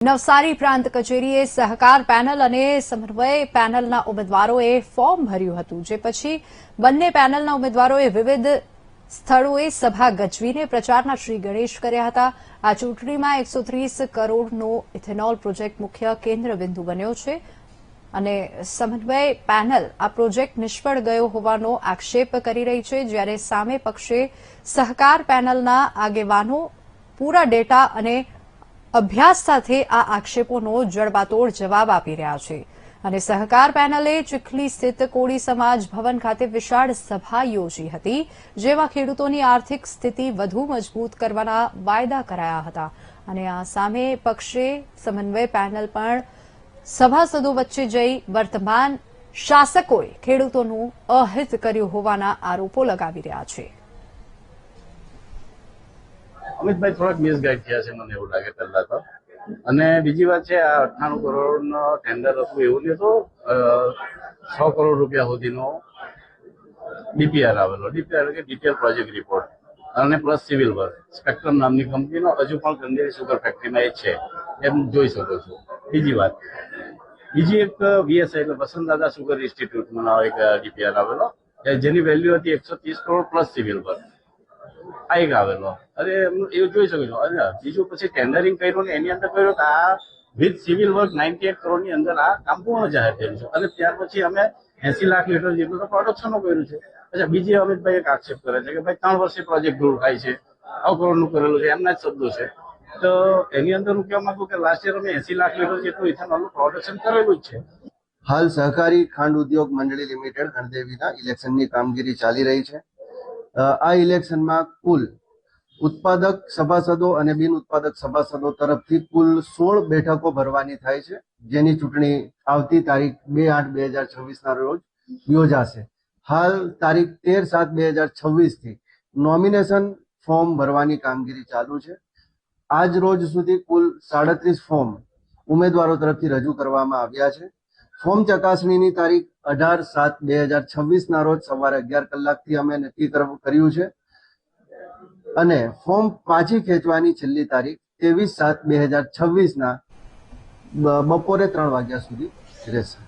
નવસારી પ્રાંત કચેરીએ સહકાર પેનલ અને સમન્વય પેનલના ઉમેદવારોએ ફોર્મ ભર્યું હતું, જે પછી બંને પેનલના ઉમેદવારોએ વિવિધ સ્થળોએ સભા ગજવીને પ્રચારના શ્રી ગણેશ કર્યા હતા. આ ચૂંટણીમાં 130 કરોડનો ઇથેનોલ પ્રોજેક્ટ મુખ્ય કેન્દ્રબિંદુ બન્યો છે અને સમન્વય પેનલ આ પ્રોજેક્ટ નિષ્ફળ ગયો હોવાનો આક્ષેપ કરી રહી છે, જ્યારે સામે પક્ષે સહકાર પેનલના આગેવાનો પૂરા ડેટા અને અભ્યાસ સાથે આ આક્ષેપોનો જડબાતોડ જવાબ આપી રહ્યા છે. અને સહકાર પેનલે ચીખલી સ્થિત કોળી સમાજ ભવન ખાતે વિશાળ સભા યોજી હતી, જેમાં ખેડૂતોની આર્થિક સ્થિતિ વધુ મજબૂત કરવાના વાયદા કરાયા હતા. અને આ સામે પક્ષે સમન્વય પેનલ પણ સભાસદો વચ્ચે જઈ વર્તમાન શાસકોએ ખેડૂતોનું અહિત કર્યું હોવાના આરોપો લગાવી રહ્યા છે. અમિતભાઈ થોડાક મિસગાઈડ થયા છે, મને એવું લાગે પહેલા તો. અને બીજી વાત છે, આ 98 કરોડનો ટેન્ડર હતું, એવું નહીં તો 100 કરોડ રૂપિયા સુધીનો ડીપીઆર આવેલો. ડીપીઆર એટલે ડિટેલ પ્રોજેક્ટ રિપોર્ટ અને પ્લસ સિવિલ વર્ક. સ્પેક્ટ્રમ નામની કંપનીનો હજુ પણ કંડેરી સુગર ફેક્ટરીમાં એ છે, એમ જોઈ શકો છો. બીજી એક વીએસઆઈ એટલે વસંતદાદા સુગર ઇન્સ્ટિટ્યૂટનો એક ડીપીઆર આવેલો, જેની વેલ્યુ હતી 130 કરોડ પ્લસ સિવિલ વર્ક. આ એક આવેલો. અરે એવું જોઈ શકો છો. અને બીજું પછી ટેન્ડરિંગ કર્યું ને એની અંદર કર્યું કે આ વિથ સિવિલ વર્ક 98 કરોડની અંદર આ કામ પૂર્ણ જાહેર થયેલું છે. અને ત્યાર પછી અમે 80 લાખ લીટર જેટલું પ્રોડક્શનો કર્યું છે. અચ્છા, બીજી અમિતભાઈ એક આક્ષેપ કરે છે કે ભાઈ 3 વર્ષે પ્રોજેક્ટ દૂર થાય છે, 9 કરોડનું કરેલું છે, એમના જ શબ્દો છે. તો એની અંદર હું કહેવા માંગુ કે લાસ્ટ યર અમે 80 લાખ લીટર જેટલું ઇથેનોલનું પ્રોડક્શન કરેલું જ છે. હાલ સહકારી ખાંડ ઉદ્યોગ મંડળી લિમિટેડ ગણદેવીના ઇલેક્શનની કામગીરી ચાલી રહી છે. આ ઇલેક્શનમાં કુલ ઉત્પાદક સભાસદો અને બિન ઉત્પાદક સભાસદો તરફથી કુલ 16 બેઠકો ભરવાની થાય છે, જેની ચૂંટણી આવતી તારીખ 2/8/2026 રોજ યોજાશે. હાલ તારીખ 13/7/2026 થી નોમિનેશન ફોર્મ ભરવાની કામગીરી ચાલુ છે. આજ રોજ સુધી કુલ 37 ફોર્મ ઉમેદવારો તરફથી રજૂ કરવામાં આવ્યા છે. ફોર્મ ચકાસણીની તારીખ 18/7/2026 રોજ સવારે 11 કલાકથી અમે નક્કી કર્યું છે અને ફોર્મ પાછી ખેંચવાની છેલ્લી તારીખ 23/7/2026 બપોરે 3 વાગ્યા સુધી રહેશે.